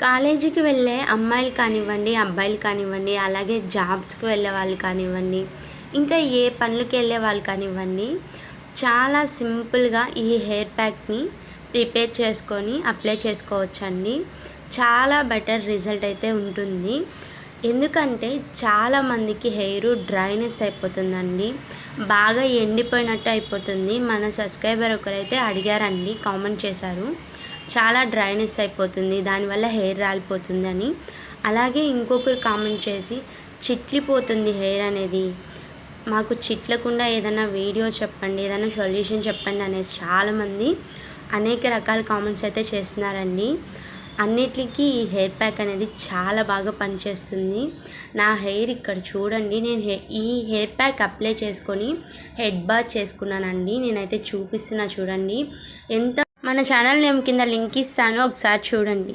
కాలేజీకి వెళ్ళే అమ్మాయిలు కానివ్వండి, అబ్బాయిలు కానివ్వండి, అలాగే జాబ్స్‌కి వెళ్ళే వాళ్ళు కానివ్వండి, ఇంకా ఏ పనులకి వెళ్ళే వాళ్ళు కానివ్వండి, చాలా సింపుల్‌గా ఈ హెయిర్ ప్యాక్‌ని ప్రిపేర్ చేసుకొని అప్లై చేసుకోవచ్చండి. చాలా బెటర్ రిజల్ట్ అయితే ఉంటుంది. ఎందుకంటే చాలామందికి హెయిర్ డ్రైనెస్ అయిపోతుందండి. బాగా ఎండిపోయినట్టు అయిపోతుంది. మన సబ్స్క్రైబర్ ఒకరైతే అడిగారండి, కామెంట్ చేశారు. చాలా డ్రైనెస్ అయిపోతుంది, దానివల్ల హెయిర్ రాలిపోతుందని. అలాగే ఇంకొకరు కామెంట్ చేసి చిట్లిపోతుంది హెయిర్ అనేది, మాకు చిట్లకుండా ఏదైనా వీడియో చెప్పండి, ఏదైనా సొల్యూషన్ చెప్పండి అనేసి చాలామంది అనేక రకాల కామెంట్స్ అయితే చేస్తున్నారండి. అన్నిటికీ ఈ హెయిర్ ప్యాక్ అనేది చాలా బాగా పనిచేస్తుంది. నా హెయిర్ ఇక్కడ చూడండి, నేను ఈ హెయిర్ ప్యాక్ అప్లై చేసుకొని హెడ్ బాత్ చేసుకున్నానండి. నేనైతే చూపిస్తున్నా చూడండి. మన ఛానల్ నేమ్ కింద లింక్ ఇస్తాను, ఒకసారి చూడండి.